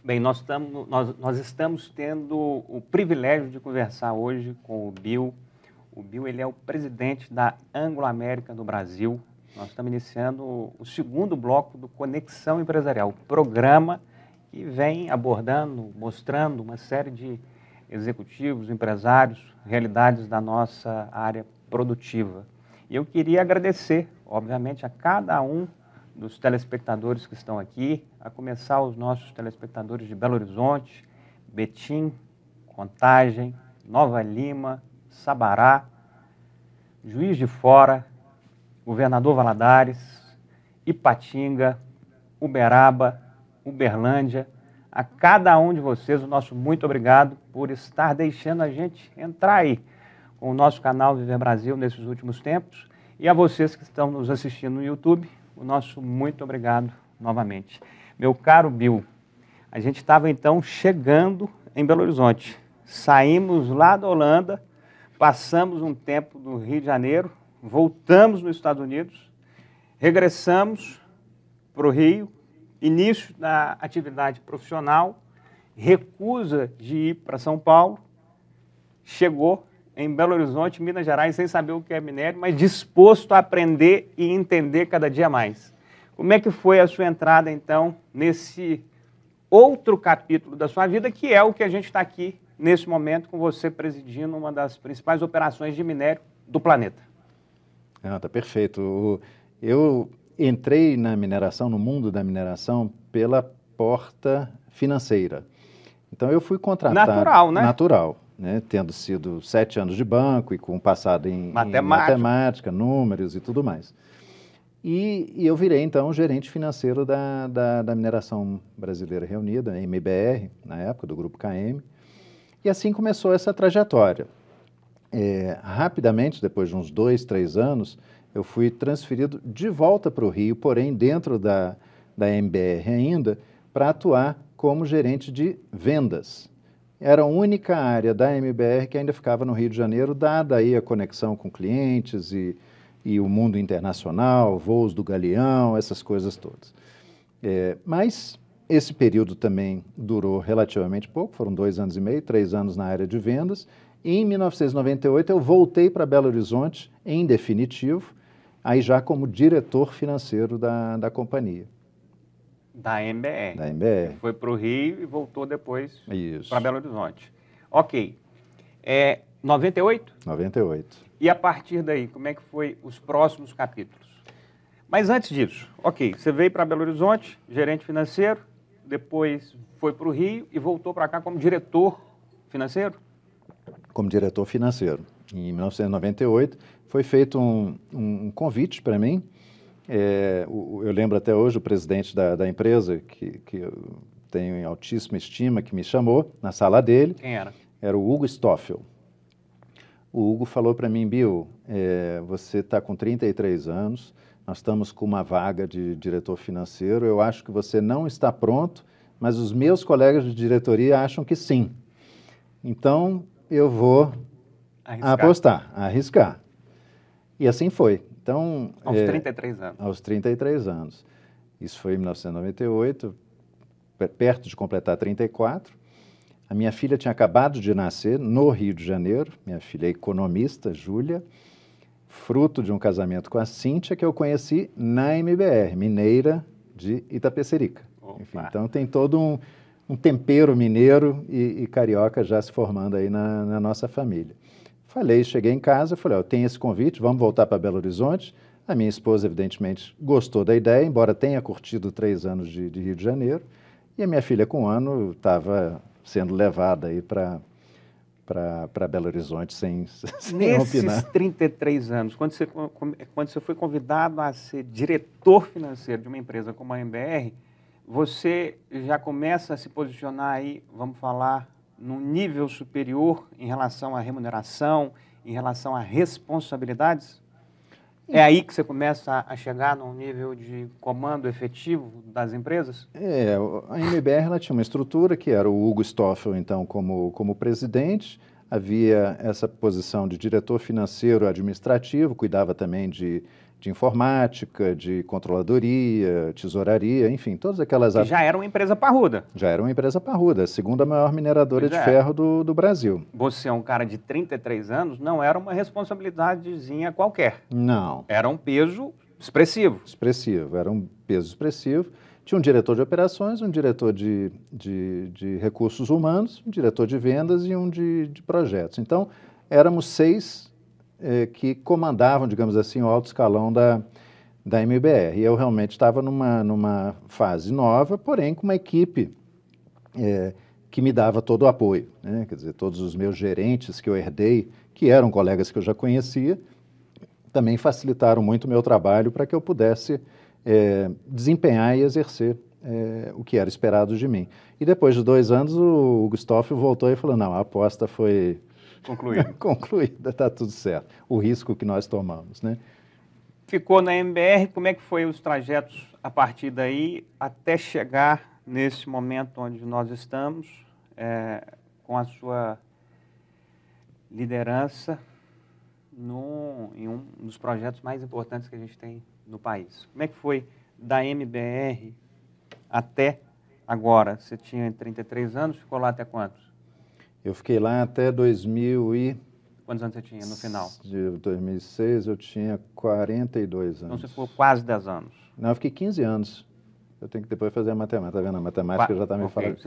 Bem, nós estamos tendo o privilégio de conversar hoje com o Bill. O Bill, ele é o presidente da Anglo América do Brasil. Nós estamos iniciando o segundo bloco do Conexão Empresarial, programa que vem abordando, mostrando uma série de executivos, empresários, realidades da nossa área produtiva. E eu queria agradecer, obviamente, a cada um dos telespectadores que estão aqui, a começar os nossos telespectadores de Belo Horizonte, Betim, Contagem, Nova Lima, Sabará, Juiz de Fora, Governador Valadares, Ipatinga, Uberaba, Uberlândia. A cada um de vocês, o nosso muito obrigado por estar deixando a gente entrar aí com o nosso canal Viver Brasil nesses últimos tempos. E a vocês que estão nos assistindo no YouTube, o nosso muito obrigado novamente. Meu caro Bill, a gente estava então chegando em Belo Horizonte. Saímos lá da Holanda, passamos um tempo no Rio de Janeiro, voltamos nos Estados Unidos, regressamos para o Rio, início da atividade profissional, recusa de ir para São Paulo, chegou em Belo Horizonte, Minas Gerais, sem saber o que é minério, mas disposto a aprender e entender cada dia mais. Como é que foi a sua entrada, então, nesse outro capítulo da sua vida, que é o que a gente está aqui, nesse momento, com você presidindo uma das principais operações de minério do planeta? Tá perfeito. Eu entrei na mineração, no mundo da mineração, pela porta financeira. Então, eu fui contratado... Natural, né? Natural. Né, tendo sido 7 anos de banco e com passado em matemática, números e tudo mais. E eu virei, então, gerente financeiro da mineração brasileira reunida, MBR, na época, do Grupo KM. E assim começou essa trajetória. Rapidamente, depois de uns 2, 3 anos, eu fui transferido de volta para o Rio, porém dentro da MBR ainda, para atuar como gerente de vendas. Era a única área da MBR que ainda ficava no Rio de Janeiro, dada aí a conexão com clientes e o mundo internacional, voos do Galeão, essas coisas todas. Mas esse período também durou relativamente pouco, foram 2 anos e meio, 3 anos na área de vendas. E em 1998 eu voltei para Belo Horizonte, em definitivo, aí já como diretor financeiro da companhia. Da MBR. Da MBR. Foi para o Rio e voltou depois para Belo Horizonte. Ok. 98? 98. E a partir daí, como é que foi os próximos capítulos? Mas antes disso, ok, você veio para Belo Horizonte, gerente financeiro, depois foi para o Rio e voltou para cá como diretor financeiro? Como diretor financeiro. Em 1998 foi feito um convite para mim. Eu lembro até hoje o presidente da empresa, que eu tenho em altíssima estima, que me chamou na sala dele. Quem era? Era o Hugo Stoffel. O Hugo falou para mim: Bill, você está com 33 anos, nós estamos com uma vaga de diretor financeiro, eu acho que você não está pronto, mas os meus colegas de diretoria acham que sim. Então, eu vou arriscar. E assim foi. Então, aos 33 anos. Aos 33 anos. Isso foi em 1998, perto de completar 34. A minha filha tinha acabado de nascer no Rio de Janeiro. Minha filha é economista, Júlia, fruto de um casamento com a Cíntia, que eu conheci na MBR, mineira de Itapecerica. Enfim, então tem todo um tempero mineiro e carioca já se formando aí na nossa família. Cheguei em casa, falei, eu tenho esse convite, vamos voltar para Belo Horizonte. A minha esposa, evidentemente, gostou da ideia, embora tenha curtido 3 anos de Rio de Janeiro. E a minha filha, com 1 ano, estava sendo levada aí para Belo Horizonte sem opinar. Nesses 33 anos, quando você foi convidado a ser diretor financeiro de uma empresa como a MBR, você já começa a se posicionar aí, vamos falar, num nível superior em relação à remuneração, em relação a responsabilidades? É aí que você começa a chegar num nível de comando efetivo das empresas? A MBR ela tinha uma estrutura que era o Hugo Stoffel, então, como presidente. Havia essa posição de diretor financeiro administrativo, cuidava também de de informática, de controladoria, tesouraria, enfim, todas aquelas... Que já era uma empresa parruda. Já era uma empresa parruda, a segunda maior mineradora de ferro do Brasil. Você é um cara de 33 anos, não era uma responsabilidadezinha qualquer. Não. Era um peso expressivo. Expressivo, era um peso expressivo. Tinha um diretor de operações, um diretor de recursos humanos, um diretor de vendas e um de projetos. Então, éramos 6 que comandavam, digamos assim, o alto escalão da MBR. E eu realmente estava numa fase nova, porém com uma equipe que me dava todo o apoio, né? Quer dizer, todos os meus gerentes que eu herdei, que eram colegas que eu já conhecia, também facilitaram muito o meu trabalho para que eu pudesse desempenhar e exercer o que era esperado de mim. E depois de 2 anos, o Gustavo voltou e falou, não, a aposta foi concluída, está tudo certo. O risco que nós tomamos, né? Ficou na MBR, como é que foi os trajetos a partir daí até chegar nesse momento onde nós estamos, com a sua liderança em um dos projetos mais importantes que a gente tem no país? Como é que foi da MBR até agora? Você tinha 33 anos, ficou lá até quantos? Eu fiquei lá até 2000 e... Quantos anos você tinha no final? De 2006 eu tinha 42 anos. Então você ficou quase 10 anos. Não, eu fiquei 15 anos. Eu tenho que depois fazer a matemática. Está vendo? A matemática já está me falhando. Você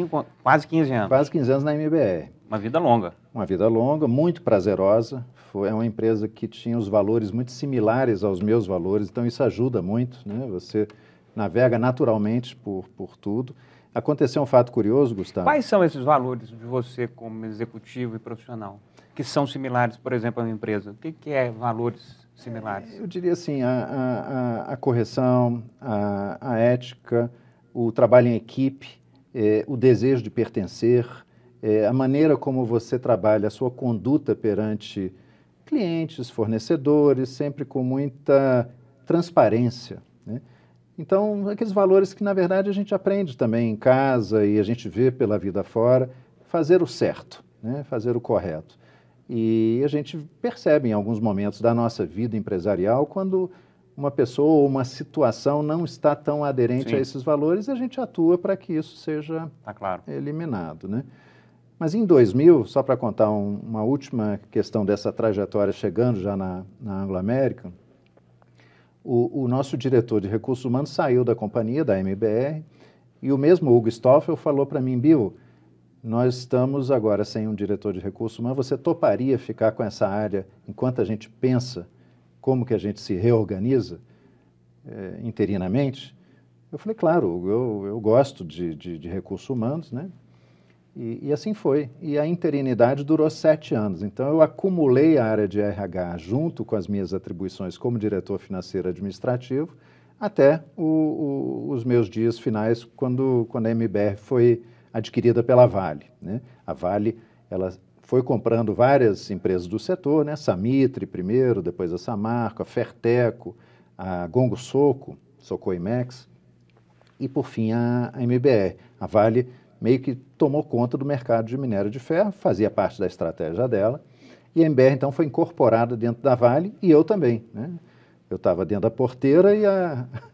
ficou quase 15 anos. Quase 15 anos na MBR. Uma vida longa. Uma vida longa, muito prazerosa. É uma empresa que tinha os valores muito similares aos meus valores, então isso ajuda muito, né? Você navega naturalmente por tudo. Aconteceu um fato curioso, Gustavo. Quais são esses valores de você como executivo e profissional, que são similares, por exemplo, a uma empresa? O que é valores similares? Eu diria assim, a correção, a ética, o trabalho em equipe, o desejo de pertencer, a maneira como você trabalha, a sua conduta perante clientes, fornecedores, sempre com muita transparência, né? Então, aqueles valores que, na verdade, a gente aprende também em casa e a gente vê pela vida fora, fazer o certo, né? Fazer o correto. E a gente percebe em alguns momentos da nossa vida empresarial quando uma pessoa ou uma situação não está tão aderente a esses valores, a gente atua para que isso seja eliminado, né? Mas em 2000, só para contar uma última questão dessa trajetória chegando já na Anglo-América, o nosso diretor de recursos humanos saiu da companhia, da MBR, e o mesmo Hugo Stoffel falou para mim, Bill, nós estamos agora sem um diretor de recursos humanos, você toparia ficar com essa área enquanto a gente pensa como que a gente se reorganiza interinamente? Eu falei, claro, eu gosto de recursos humanos, né? E assim foi. E a interinidade durou 7 anos. Então, eu acumulei a área de RH junto com as minhas atribuições como diretor financeiro administrativo até os meus dias finais, quando a MBR foi adquirida pela Vale, né? A Vale, ela foi comprando várias empresas do setor, né? Samitre primeiro, depois a Samarco, a Ferteco, a Gongo Soco, Socoimex, e por fim a MBR. A Vale meio que tomou conta do mercado de minério de ferro, fazia parte da estratégia dela, e a MBR então foi incorporada dentro da Vale, e eu também, né? Eu estava dentro da porteira e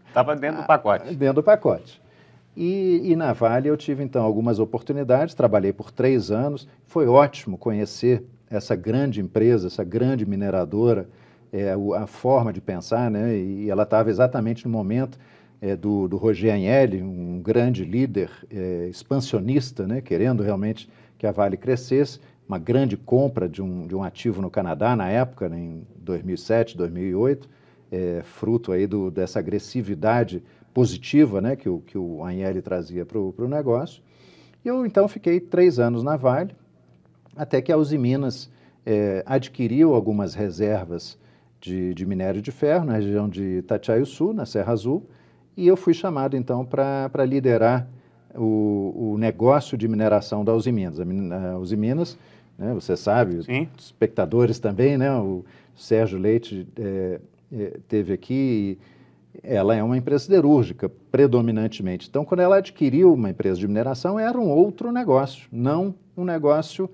Estava dentro do pacote. Dentro do pacote. E na Vale eu tive então algumas oportunidades, trabalhei por 3 anos, foi ótimo conhecer essa grande empresa, essa grande mineradora, a forma de pensar, né? E ela estava exatamente no momento do Roger Agnelli, um grande líder expansionista, né, querendo realmente que a Vale crescesse, uma grande compra de um ativo no Canadá na época, né, em 2007, 2008, fruto aí dessa agressividade positiva, né, que o Agnelli trazia para o negócio. E eu então fiquei 3 anos na Vale, até que a Usiminas adquiriu algumas reservas de minério de ferro na região de Itatiaia-Sul, na Serra Azul, e eu fui chamado, então, para liderar o negócio de mineração da Usiminas. A Usiminas, né, você sabe, Sim. Os espectadores também, né, o Sérgio Leite teve aqui, ela é uma empresa siderúrgica, predominantemente. Então, quando ela adquiriu uma empresa de mineração, era um outro negócio, não um negócio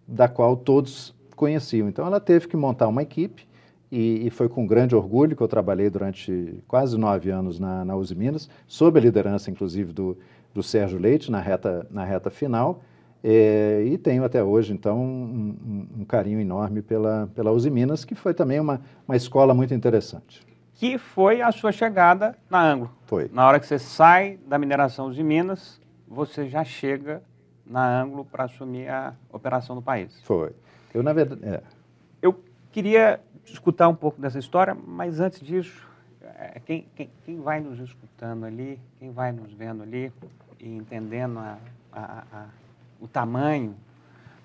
da qual todos conheciam. Então, ela teve que montar uma equipe e foi com grande orgulho que eu trabalhei durante quase 9 anos na Uzi Minas, sob a liderança, inclusive, do Sérgio Leite, na reta final, e tenho até hoje, então, um carinho enorme pela Uzi Minas, que foi também uma escola muito interessante. Que foi a sua chegada na Anglo. Foi. Na hora que você sai da mineração Uzi Minas, você já chega na Anglo para assumir a operação do país. Foi. Eu, na verdade... Eu queria escutar um pouco dessa história, mas antes disso, quem vai nos escutando ali, quem vai nos vendo ali e entendendo o tamanho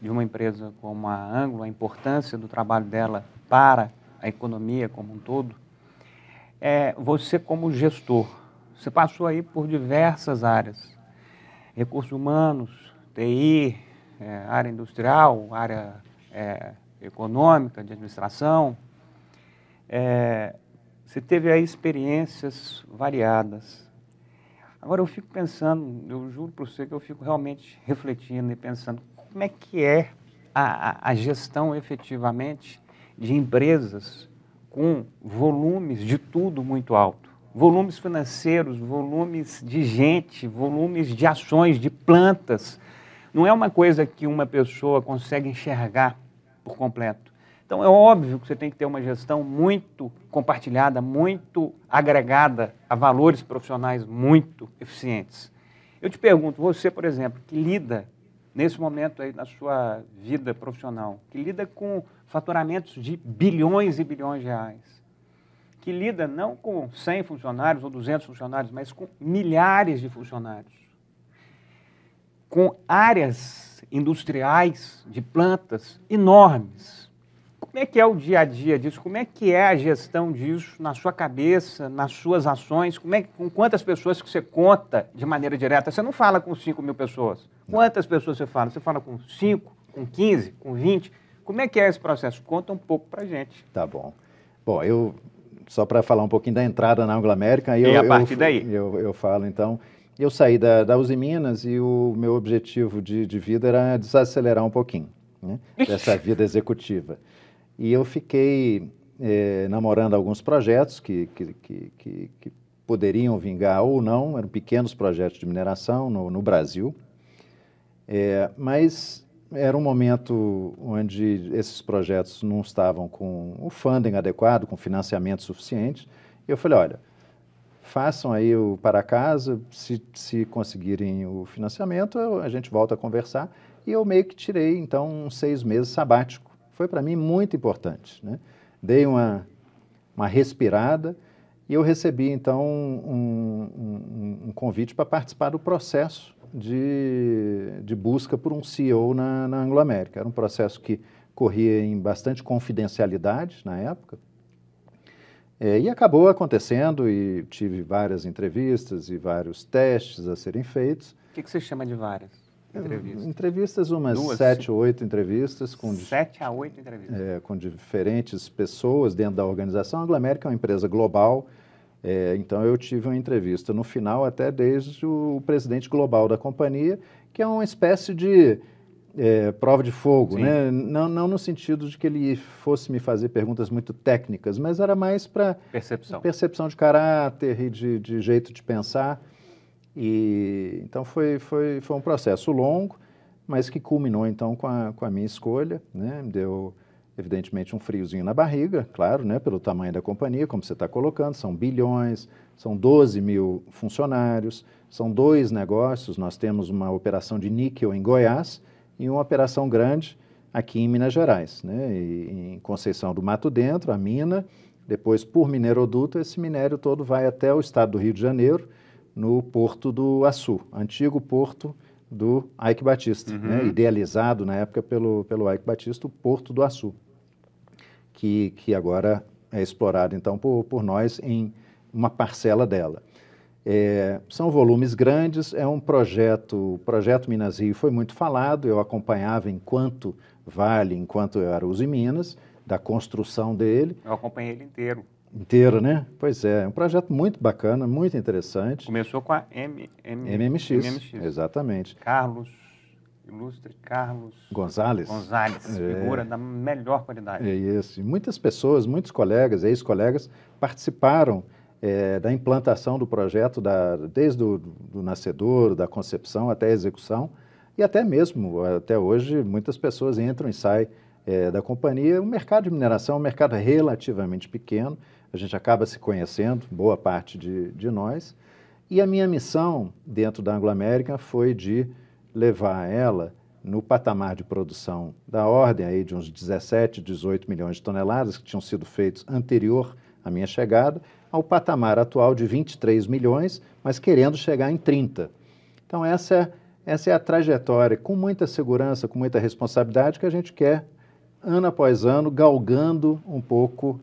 de uma empresa como a Anglo, a importância do trabalho dela para a economia como um todo, você como gestor, você passou aí por diversas áreas, recursos humanos, TI, área industrial, área econômica, de administração. Você teve aí experiências variadas. Agora eu fico pensando, eu juro para você que eu fico realmente refletindo e pensando como é que é a gestão efetivamente de empresas com volumes de tudo muito alto. Volumes financeiros, volumes de gente, volumes de ações, de plantas. Não é uma coisa que uma pessoa consegue enxergar por completo. Então, é óbvio que você tem que ter uma gestão muito compartilhada, muito agregada a valores profissionais muito eficientes. Eu te pergunto, você, por exemplo, que lida, nesse momento aí na sua vida profissional, que lida com faturamentos de bilhões e bilhões de reais, que lida não com 100 funcionários ou 200 funcionários, mas com milhares de funcionários, com áreas industriais de plantas enormes. Como é que é o dia a dia disso? Como é que é a gestão disso na sua cabeça, nas suas ações? Com quantas pessoas que você conta de maneira direta? Você não fala com 5.000 pessoas. Quantas pessoas você fala? Você fala com 5, com 15, com 20? Como é que é esse processo? Conta um pouco pra gente. Tá bom. Bom, só para falar um pouquinho da entrada na Anglo American, e a partir daí? Eu falo, então, eu saí da Uzi Minas e o meu objetivo de vida era desacelerar um pouquinho, né, dessa vida executiva. E eu fiquei namorando alguns projetos que poderiam vingar ou não, eram pequenos projetos de mineração no Brasil, mas era um momento onde esses projetos não estavam com o funding adequado, com financiamento suficiente, e eu falei, olha, façam aí o para casa, se conseguirem o financiamento, a gente volta a conversar, e eu meio que tirei, então, uns 6 meses sabático. Foi para mim muito importante, né? Dei uma respirada e eu recebi, então, um convite para participar do processo de busca por um CEO na Anglo American. Era um processo que corria em bastante confidencialidade na época. E acabou acontecendo e tive várias entrevistas e vários testes a serem feitos. O que você chama de várias? Entrevistas, umas 7 ou 8 entrevistas. 7 a 8 entrevistas. Com diferentes pessoas dentro da organização. A Anglo American é uma empresa global, então eu tive uma entrevista no final até desde o presidente global da companhia, que é uma espécie de prova de fogo, né? Não no sentido de que ele fosse me fazer perguntas muito técnicas, mas era mais para percepção de caráter e de jeito de pensar. Então foi um processo longo, mas que culminou então com a minha escolha, né? Deu evidentemente um friozinho na barriga, claro, né? Pelo tamanho da companhia, como você está colocando, são bilhões, são 12.000 funcionários, são 2 negócios, nós temos uma operação de níquel em Goiás e uma operação grande aqui em Minas Gerais, né? E em Conceição do Mato Dentro, a mina, depois por mineroduto, esse minério todo vai até o estado do Rio de Janeiro, no Porto do Açu, antigo porto do Eike Batista, né, idealizado na época pelo Eike Batista, o Porto do Açu, que agora é explorado então por nós em uma parcela dela. São volumes grandes, é um o projeto Minas Rio foi muito falado, eu acompanhava enquanto eu era Uzi Minas, da construção dele. Eu acompanhei ele inteiro. Inteiro, né? Pois é um projeto muito bacana, muito interessante. Começou com a MMX. Exatamente. Carlos ilustre Carlos Gonzalez, figura da melhor qualidade. É isso. E muitas pessoas, muitos colegas, ex-colegas, participaram da implantação do projeto, desde do nascedor, da concepção até a execução, e até mesmo, até hoje, muitas pessoas entram e saem da companhia. O mercado de mineração é um mercado relativamente pequeno, a gente acaba se conhecendo, boa parte de nós, e a minha missão dentro da Anglo American foi de levar ela no patamar de produção da ordem aí de uns 17, 18 milhões de toneladas que tinham sido feitos anterior à minha chegada, ao patamar atual de 23 milhões, mas querendo chegar em 30. Então essa é a trajetória, com muita segurança, com muita responsabilidade, que a gente quer, ano após ano, galgando um pouco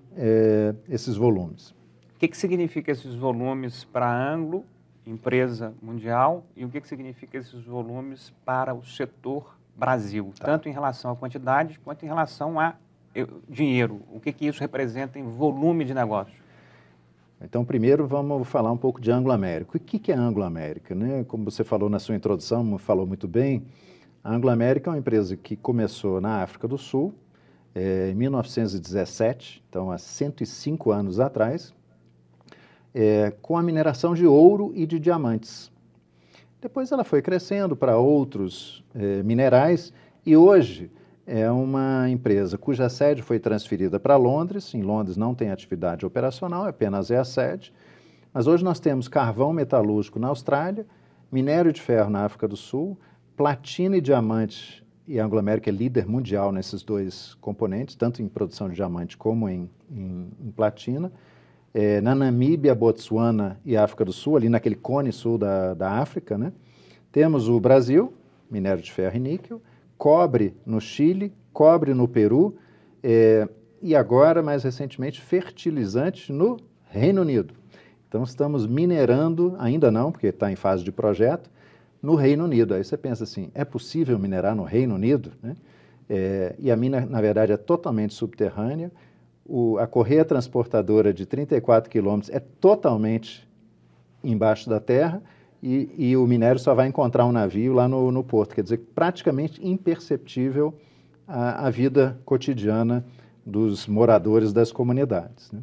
esses volumes. O que significa esses volumes para a Anglo, empresa mundial, e o que significa esses volumes para o setor Brasil, tanto em relação à quantidade quanto em relação a dinheiro? O que isso representa em volume de negócio? Então, primeiro vamos falar um pouco de Anglo American. O que é a Anglo American, né? Como você falou na sua introdução, falou muito bem, a Anglo American é uma empresa que começou na África do Sul, em 1917, então há 105 anos atrás, com a mineração de ouro e de diamantes. Depois ela foi crescendo para outros minerais e hoje é uma empresa cuja sede foi transferida para Londres. Em Londres não tem atividade operacional, apenas é a sede. Mas hoje nós temos carvão metalúrgico na Austrália, minério de ferro na África do Sul, platina e diamante, e a Anglo American é líder mundial nesses dois componentes, tanto em produção de diamante como em platina. Na Namíbia, Botsuana e África do Sul, ali naquele cone sul da África, né? Temos o Brasil, minério de ferro e níquel, cobre no Chile, cobre no Peru e agora, mais recentemente, fertilizante no Reino Unido. Então, estamos minerando, ainda não, porque está em fase de projeto, no Reino Unido. Aí você pensa assim, é possível minerar no Reino Unido? Né? E a mina, na verdade, é totalmente subterrânea. A correia transportadora de 34 quilômetros é totalmente embaixo da terra e o minério só vai encontrar um navio lá no porto. Quer dizer, praticamente imperceptível a vida cotidiana dos moradores das comunidades. Né?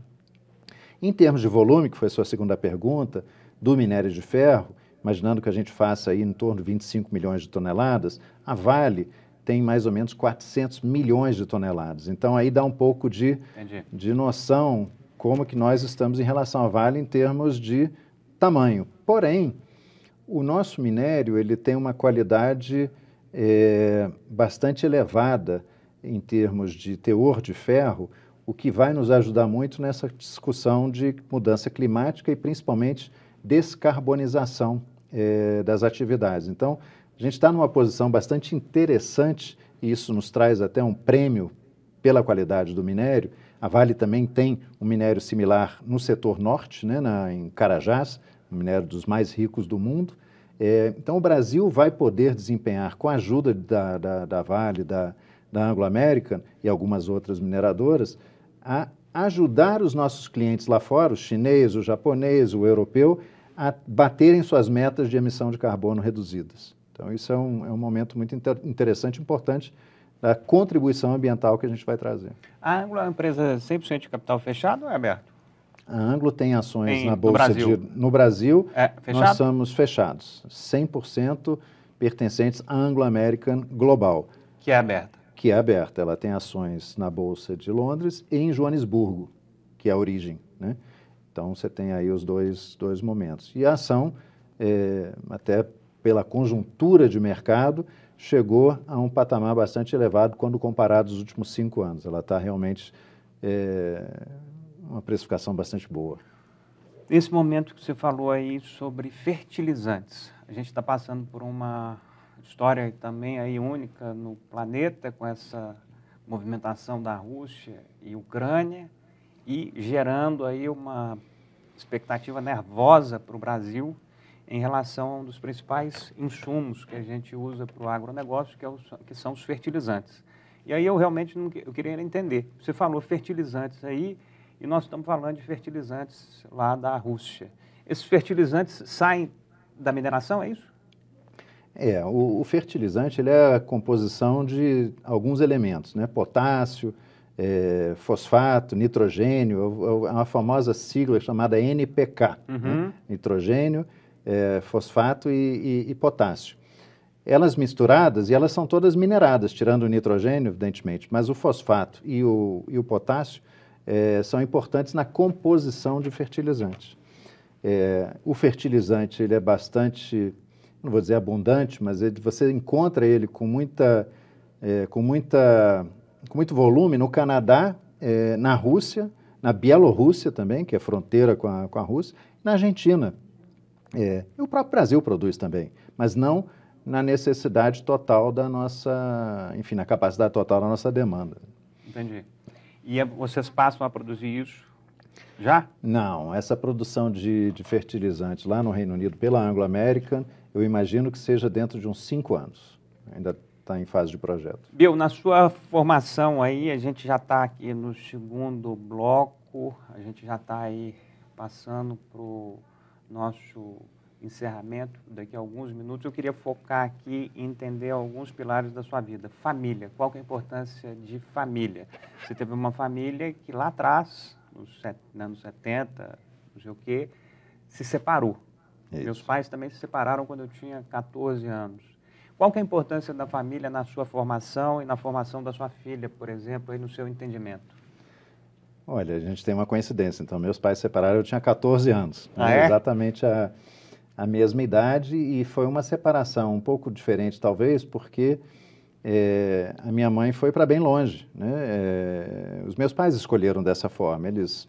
Em termos de volume, que foi a sua segunda pergunta, do minério de ferro, imaginando que a gente faça aí em torno de 25 milhões de toneladas, a Vale tem mais ou menos 400 milhões de toneladas. Então, aí dá um pouco de noção como que nós estamos em relação à Vale em termos de tamanho. Porém, o nosso minério ele tem uma qualidade bastante elevada em termos de teor de ferro, o que vai nos ajudar muito nessa discussão de mudança climática e, principalmente, descarbonização das atividades. Então, a gente está numa posição bastante interessante e isso nos traz até um prêmio pela qualidade do minério. A Vale também tem um minério similar no setor norte, né, em Carajás, um minério dos mais ricos do mundo. Então, o Brasil vai poder desempenhar, com a ajuda da Vale, da Anglo American e algumas outras mineradoras, a ajudar os nossos clientes lá fora, o chinês, o japonês, o europeu, a baterem suas metas de emissão de carbono reduzidas. Então, isso é um momento muito interessante e importante da contribuição ambiental que a gente vai trazer. A Anglo é uma empresa 100% de capital fechado ou é aberto? A Anglo tem ações na Bolsa no Brasil. Nós somos fechados, 100% pertencentes à Anglo American Global. Que é aberta. Que é aberta. Ela tem ações na Bolsa de Londres e em Joanesburgo, que é a origem, né? Então, você tem aí os dois momentos. E a ação, até pela conjuntura de mercado, chegou a um patamar bastante elevado quando comparado aos últimos 5 anos. Ela está realmente uma precificação bastante boa. Nesse momento que você falou aí sobre fertilizantes, a gente está passando por uma história também aí única no planeta, com essa movimentação da Rússia e Ucrânia, e gerando aí uma expectativa nervosa para o Brasil em relação a um dos principais insumos que a gente usa para o agronegócio, que são os fertilizantes. E aí eu realmente eu queria entender. Você falou fertilizantes aí, e nós estamos falando de fertilizantes lá da Rússia. Esses fertilizantes saem da mineração, é isso? O fertilizante ele é a composição de alguns elementos, né? Potássio, fosfato, nitrogênio, é uma famosa sigla chamada NPK, né? Nitrogênio, fosfato e potássio. Elas misturadas, e elas são todas mineradas, tirando o nitrogênio, evidentemente, mas o fosfato e o potássio são importantes na composição de fertilizantes. O fertilizante ele é bastante, não vou dizer abundante, mas você encontra ele com muito volume no Canadá, na Rússia, na Bielorrússia também, que é fronteira com a Rússia, e na Argentina. E o próprio Brasil produz também, mas não na necessidade total da nossa, enfim, na capacidade total da nossa demanda. Entendi. E vocês passam a produzir isso já? Não, essa produção de fertilizantes lá no Reino Unido pela Anglo American, eu imagino que seja dentro de uns 5 anos. Ainda está em fase de projeto. Bill, na sua formação aí, a gente já está aqui no segundo bloco, a gente já está aí passando para o nosso encerramento daqui a alguns minutos. Eu queria focar aqui e entender alguns pilares da sua vida. Família, qual que é a importância de família? Você teve uma família que lá atrás, nos anos 70, não sei o quê, se separou. Isso. Meus pais também se separaram quando eu tinha 14 anos. Qual que é a importância da família na sua formação e na formação da sua filha, por exemplo, e no seu entendimento? Olha, a gente tem uma coincidência. Então, meus pais se separaram, eu tinha 14 anos. Ah, é? Exatamente a mesma idade, e foi uma separação um pouco diferente, talvez, porque a minha mãe foi para bem longe, né? Os meus pais escolheram dessa forma, eles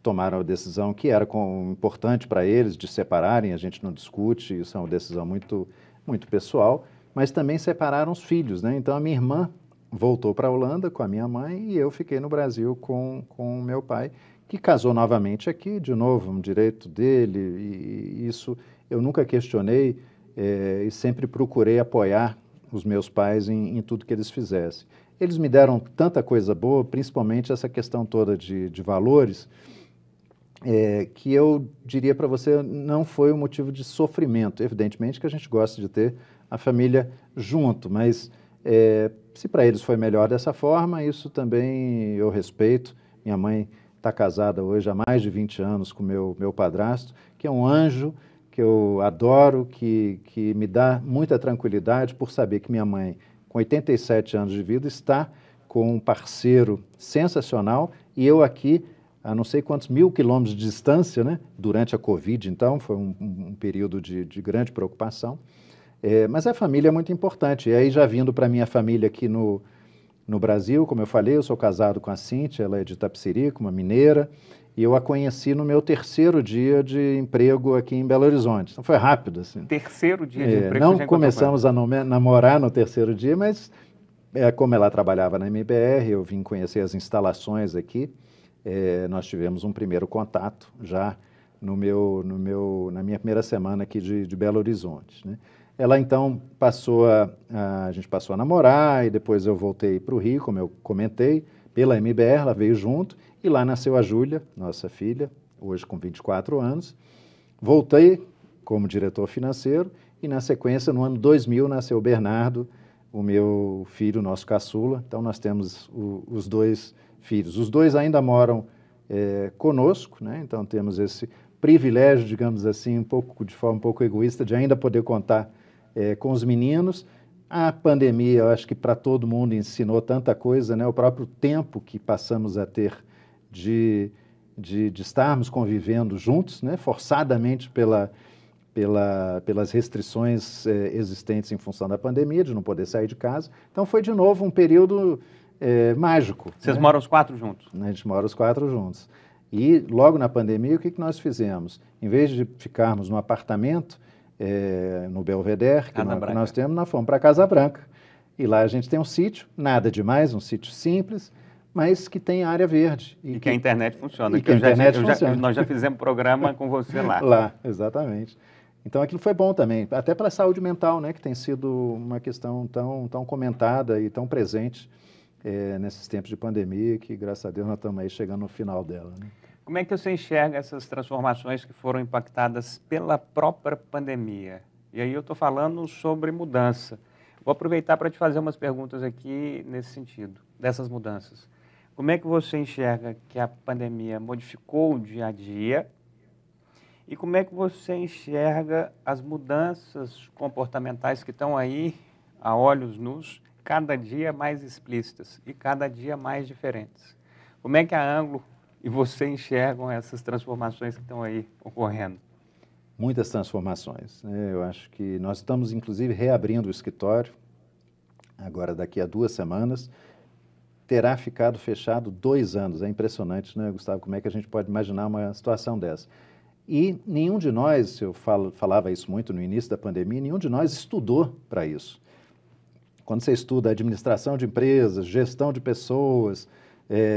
tomaram a decisão que era importante para eles de separarem, a gente não discute, isso é uma decisão muito, muito pessoal, mas também separaram os filhos, né? Então a minha irmã voltou para a Holanda com a minha mãe e eu fiquei no Brasil com o meu pai, que casou novamente aqui, de novo, um direito dele, e isso eu nunca questionei e sempre procurei apoiar os meus pais em tudo que eles fizessem. Eles me deram tanta coisa boa, principalmente essa questão toda de valores, que eu diria para você não foi um motivo de sofrimento. Evidentemente que a gente gosta de ter a família junto, mas se para eles foi melhor dessa forma, isso também eu respeito. Minha mãe está casada hoje há mais de 20 anos com meu padrasto, que é um anjo, que eu adoro, que me dá muita tranquilidade por saber que minha mãe, com 87 anos de vida, está com um parceiro sensacional e eu aqui, a não sei quantos 1000 quilômetros de distância, né? Durante a Covid, então, foi um período de grande preocupação. Mas a família é muito importante. E aí, já vindo para a minha família aqui no Brasil, como eu falei, eu sou casado com a Cíntia, ela é de Itapecerica, uma mineira, e eu a conheci no meu 3º dia de emprego aqui em Belo Horizonte. Então foi rápido, assim. 3º dia de emprego? Não começamos a namorar no 3º dia, mas como ela trabalhava na MBR, eu vim conhecer as instalações aqui, nós tivemos um primeiro contato já na minha primeira semana aqui de Belo Horizonte, né? Ela então a gente passou a namorar e depois eu voltei para o Rio, como eu comentei, pela MBR, ela veio junto e lá nasceu a Júlia, nossa filha, hoje com 24 anos. Voltei como diretor financeiro e na sequência, no ano 2000, nasceu o Bernardo, o meu filho, nosso caçula. Então nós temos os 2 filhos. Os 2 ainda moram conosco, né? Então temos esse privilégio, digamos assim, de forma um pouco egoísta, de ainda poder contar com os meninos. A pandemia, eu acho que para todo mundo ensinou tanta coisa, né? O próprio tempo que passamos a ter de estarmos convivendo juntos, né? Forçadamente pelas restrições existentes em função da pandemia, de não poder sair de casa. Então foi de novo um período mágico. Vocês moram os 4 juntos? A gente mora os 4 juntos. E logo na pandemia, o que nós fizemos? Em vez de ficarmos no apartamento, no Belvedere, que nós temos, nós fomos para a Casa Branca. E lá a gente tem um sítio, nada demais, um sítio simples, mas que tem área verde. E que a internet funciona. E que a internet funciona. Nós já fizemos programa com você lá. Lá, exatamente. Então aquilo foi bom também, até para a saúde mental, né, que tem sido uma questão tão comentada e tão presente nesses tempos de pandemia, que graças a Deus nós estamos aí chegando no final dela, né? Como é que você enxerga essas transformações que foram impactadas pela própria pandemia? E aí eu estou falando sobre mudança. Vou aproveitar para te fazer umas perguntas aqui nesse sentido, dessas mudanças. Como é que você enxerga que a pandemia modificou o dia a dia? E como é que você enxerga as mudanças comportamentais que estão aí, a olhos nus, cada dia mais explícitas e cada dia mais diferentes? Como é que a Anglo e você enxergam essas transformações que estão aí ocorrendo? Muitas transformações, né? Eu acho que nós estamos, inclusive, reabrindo o escritório, agora daqui a 2 semanas. Terá ficado fechado 2 anos. É impressionante, né, Gustavo? Como é que a gente pode imaginar uma situação dessa? E nenhum de nós, falava isso muito no início da pandemia, nenhum de nós estudou para isso. Quando você estuda administração de empresas, gestão de pessoas,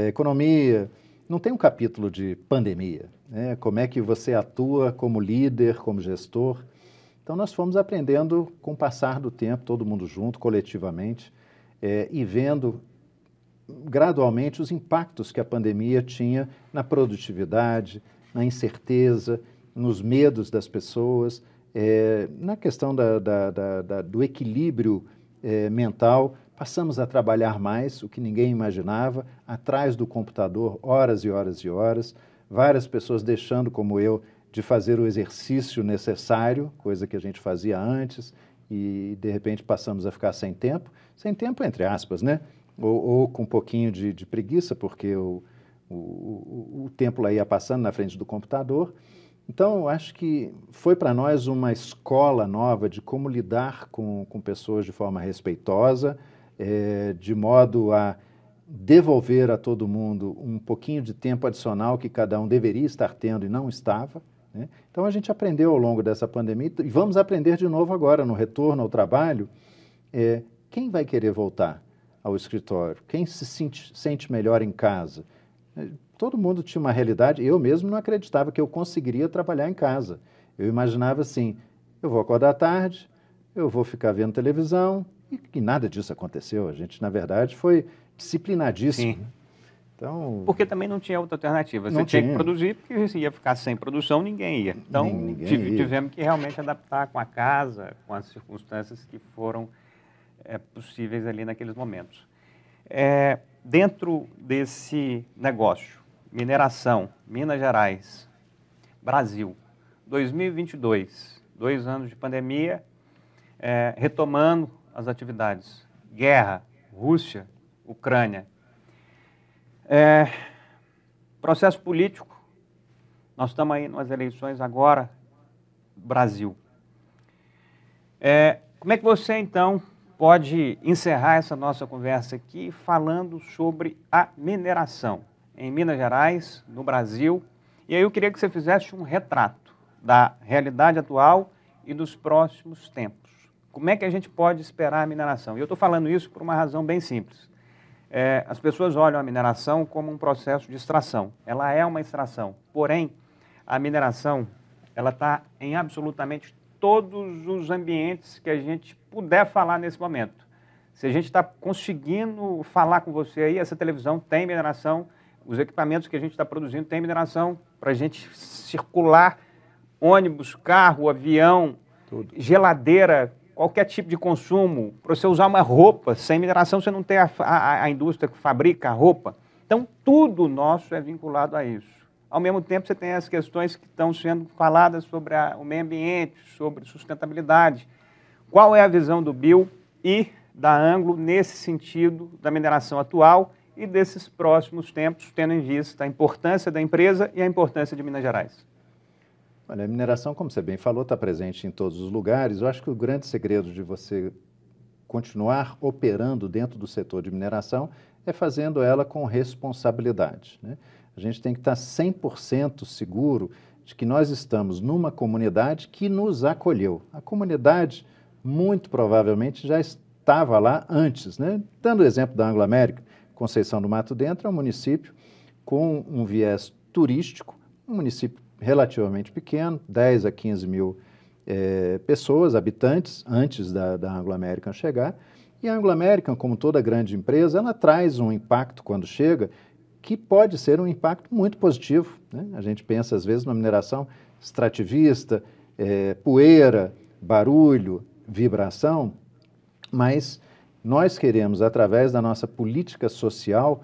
economia, não tem um capítulo de pandemia, né? Como é que você atua como líder, como gestor. Então, nós fomos aprendendo com o passar do tempo, todo mundo junto, coletivamente, e vendo gradualmente os impactos que a pandemia tinha na produtividade, na incerteza, nos medos das pessoas, na questão do equilíbrio mental. Passamos a trabalhar mais, o que ninguém imaginava, atrás do computador, horas e horas e horas, várias pessoas deixando, como eu, de fazer o exercício necessário, coisa que a gente fazia antes, e de repente passamos a ficar sem tempo entre aspas, né? Ou com um pouquinho de preguiça, porque o tempo lá ia passando na frente do computador. Então, eu acho que foi para nós uma escola nova de como lidar com pessoas de forma respeitosa, de modo a devolver a todo mundo um pouquinho de tempo adicional que cada um deveria estar tendo e não estava, né? Então, a gente aprendeu ao longo dessa pandemia e vamos aprender de novo agora, no retorno ao trabalho, quem vai querer voltar ao escritório? Quem se sente melhor em casa? Todo mundo tinha uma realidade. Eu mesmo não acreditava que eu conseguiria trabalhar em casa. Eu imaginava assim, eu vou acordar à tarde, eu vou ficar vendo televisão, e nada disso aconteceu. A gente, na verdade, foi disciplinadíssimo. Sim. Então, porque também não tinha outra alternativa. Você não tinha que tinha. produzir, porque se ia ficar sem produção, ninguém ia. Então, Ninguém ia. tivemos que realmente adaptar com a casa, com as circunstâncias que foram possíveis ali naqueles momentos. Dentro desse negócio, mineração, Minas Gerais, Brasil, 2022, 2 anos de pandemia, retomando as atividades. Guerra, Rússia, Ucrânia. Processo político, nós estamos aí nas eleições agora, Brasil. Como é que você, então, pode encerrar essa nossa conversa aqui falando sobre a mineração em Minas Gerais, no Brasil? E aí eu queria que você fizesse um retrato da realidade atual e dos próximos tempos. Como é que a gente pode esperar a mineração? E eu estou falando isso por uma razão bem simples. As pessoas olham a mineração como um processo de extração. Ela é uma extração, porém, a mineração ela está em absolutamente todos os ambientes que a gente puder falar nesse momento. Se a gente está conseguindo falar com você aí, essa televisão tem mineração, os equipamentos que a gente está produzindo tem mineração, para a gente circular, ônibus, carro, avião, tudo. Geladeira, qualquer tipo de consumo, para você usar uma roupa, sem mineração você não tem a indústria que fabrica a roupa. Então, tudo nosso é vinculado a isso. Ao mesmo tempo, você tem as questões que estão sendo faladas sobre o meio ambiente, sobre sustentabilidade. Qual é a visão do Bill e da Anglo nesse sentido da mineração atual e desses próximos tempos, tendo em vista a importância da empresa e a importância de Minas Gerais? Olha, a mineração, como você bem falou, está presente em todos os lugares. Eu acho que o grande segredo de você continuar operando dentro do setor de mineração é fazendo ela com responsabilidade, né? A gente tem que estar 100% seguro de que nós estamos numa comunidade que nos acolheu. A comunidade, muito provavelmente, já estava lá antes, né? Dando o exemplo da Anglo América, Conceição do Mato Dentro é um município com um viés turístico, um município relativamente pequeno, 10 a 15 mil pessoas, habitantes, antes da Anglo American chegar. E a Anglo American, como toda grande empresa, ela traz um impacto quando chega, que pode ser um impacto muito positivo, né? A gente pensa, às vezes, na mineração extrativista, poeira, barulho, vibração, mas nós queremos, através da nossa política social,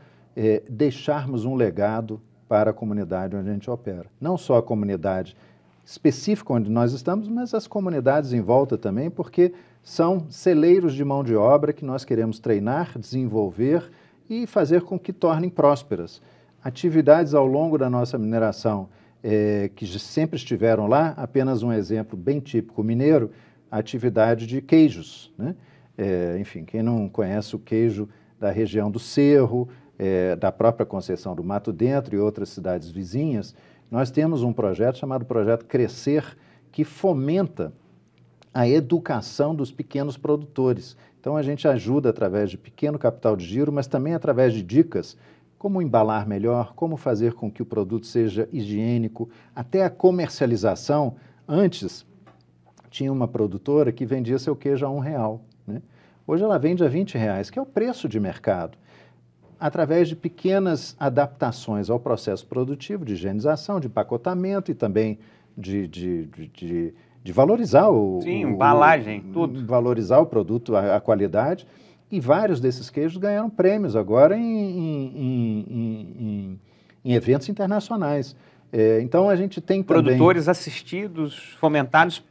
deixarmos um legado para a comunidade onde a gente opera. Não só a comunidade específica onde nós estamos, mas as comunidades em volta também, porque são celeiros de mão de obra que nós queremos treinar, desenvolver e fazer com que tornem prósperas. Atividades ao longo da nossa mineração que sempre estiveram lá, apenas um exemplo bem típico mineiro, a atividade de queijos, né? Enfim, quem não conhece o queijo da região do Cerro, da própria Conceição do Mato Dentro e outras cidades vizinhas, nós temos um projeto chamado Projeto Crescer, que fomenta a educação dos pequenos produtores. Então, a gente ajuda através de pequeno capital de giro, mas também através de dicas, como embalar melhor, como fazer com que o produto seja higiênico, até a comercialização. Antes, tinha uma produtora que vendia seu queijo a R$1, né? Hoje ela vende a R$20, que é o preço de mercado. Através de pequenas adaptações ao processo produtivo, de higienização, de empacotamento e também de valorizar embalagem, tudo. Valorizar o produto, a qualidade. E vários desses queijos ganharam prêmios agora em eventos internacionais. Então, a gente tem também... Produtores assistidos, fomentados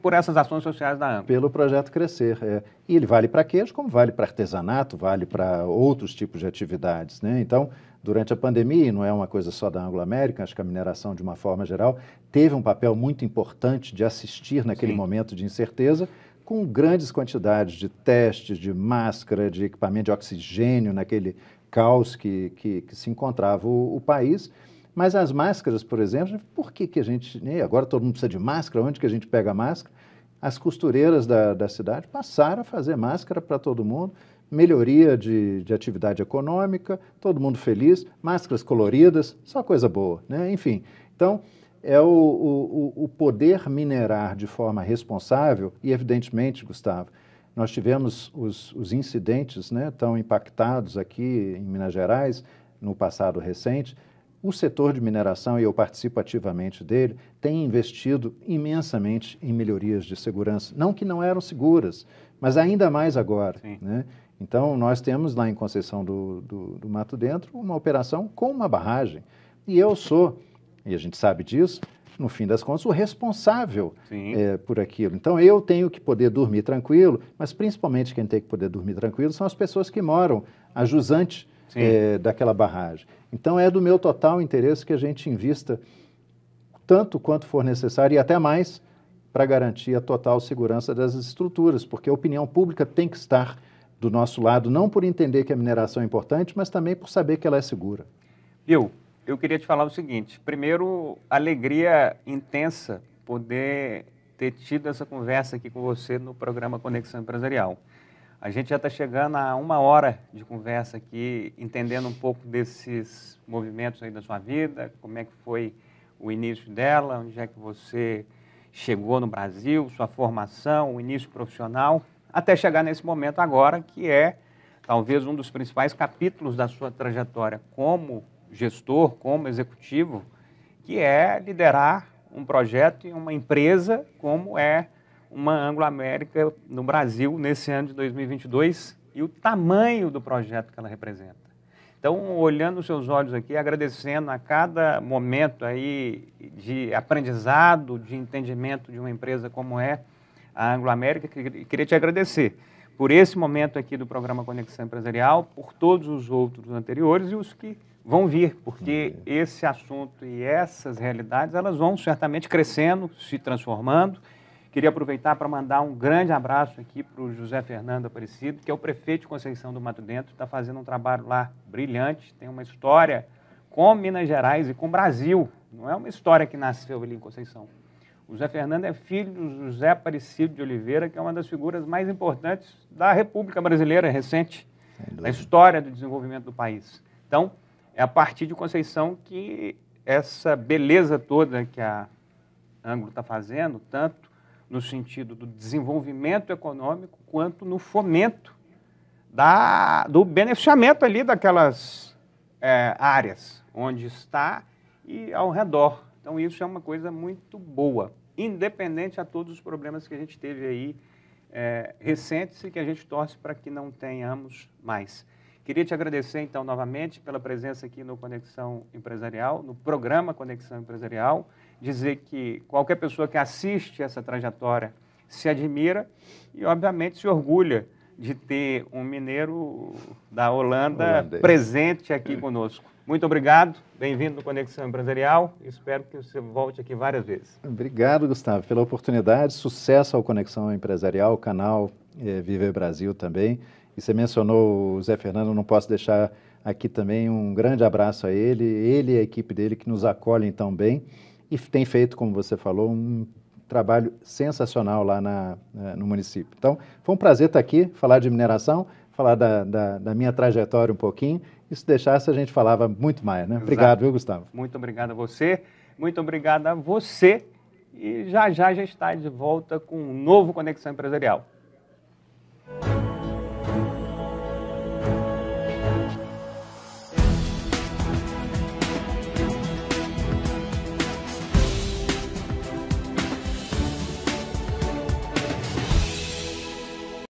por essas ações sociais da Angra. Pelo Projeto Crescer. E ele vale para queijo, como vale para artesanato, vale para outros tipos de atividades, né? Então, durante a pandemia, e não é uma coisa só da Anglo-América, acho que a mineração, de uma forma geral, teve um papel muito importante de assistir naquele momento de incerteza, com grandes quantidades de testes, de máscara, de equipamento de oxigênio, naquele caos que se encontrava o país. Mas as máscaras, por exemplo, por que a gente... Agora todo mundo precisa de máscara, onde que a gente pega a máscara? As costureiras da cidade passaram a fazer máscara para todo mundo, melhoria de atividade econômica, todo mundo feliz, máscaras coloridas, só coisa boa, né? Enfim, então... é o poder minerar de forma responsável e, evidentemente, Gustavo, nós tivemos os incidentes, né, tão impactados aqui em Minas Gerais, no passado recente. O setor de mineração, e eu participo ativamente dele, tem investido imensamente em melhorias de segurança. Não que não eram seguras, mas ainda mais agora, né? Então, nós temos lá em Conceição do Mato Dentro uma operação com uma barragem. E eu sou... e a gente sabe disso, no fim das contas, o responsável por aquilo. Então, eu tenho que poder dormir tranquilo, mas principalmente quem tem que poder dormir tranquilo são as pessoas que moram a jusante daquela barragem. Então, é do meu total interesse que a gente invista tanto quanto for necessário e até mais para garantir a total segurança das estruturas, porque a opinião pública tem que estar do nosso lado, não por entender que a mineração é importante, mas também por saber que ela é segura. Eu queria te falar o seguinte: primeiro, alegria intensa poder ter tido essa conversa aqui com você no programa Conexão Empresarial. A gente já está chegando a 1 hora de conversa aqui, entendendo um pouco desses movimentos aí da sua vida, como é que foi o início dela, onde é que você chegou no Brasil, sua formação, o início profissional, até chegar nesse momento agora, que é talvez um dos principais capítulos da sua trajetória como gestor, como executivo, que é liderar um projeto e uma empresa como é uma Anglo-América no Brasil nesse ano de 2022 e o tamanho do projeto que ela representa. Então, olhando os seus olhos aqui, agradecendo a cada momento aí de aprendizado, de entendimento de uma empresa como é a Anglo-América, queria te agradecer por esse momento aqui do programa Conexão Empresarial, por todos os outros anteriores e os que vão vir, porque esse assunto e essas realidades, elas vão certamente crescendo, se transformando. Queria aproveitar para mandar um grande abraço aqui para o José Fernando Aparecido, que é o prefeito de Conceição do Mato Dentro, está fazendo um trabalho lá brilhante, tem uma história com Minas Gerais e com o Brasil, não é uma história que nasceu ali em Conceição. O José Fernando é filho do José Aparecido de Oliveira, que é uma das figuras mais importantes da República Brasileira recente, na história do desenvolvimento do país. Então, é a partir de Conceição que essa beleza toda que a Anglo está fazendo, tanto no sentido do desenvolvimento econômico, quanto no fomento do beneficiamento ali daquelas áreas onde está e ao redor. Então, isso é uma coisa muito boa. independente a todos os problemas que a gente teve aí recentes e que a gente torce para que não tenhamos mais. Queria te agradecer, então, novamente, pela presença aqui no Conexão Empresarial, no programa Conexão Empresarial, dizer que qualquer pessoa que assiste essa trajetória se admira e, obviamente, se orgulha de ter um mineiro da Holanda presente aqui conosco. Muito obrigado, bem-vindo no Conexão Empresarial, espero que você volte aqui várias vezes. Obrigado, Gustavo, pela oportunidade, sucesso ao Conexão Empresarial, o canal Viver Brasil também. E você mencionou o Zé Fernando, não posso deixar aqui também um grande abraço a ele e a equipe dele que nos acolhem tão bem e tem feito, como você falou, um trabalho sensacional lá no município. Então, foi um prazer estar aqui, falar de mineração, falar da minha trajetória um pouquinho, e se deixasse a gente falava muito mais, né? Exato. Obrigado, viu, Gustavo? Muito obrigado a você, muito obrigado a você, e já já a gente está de volta com um novo Conexão Empresarial.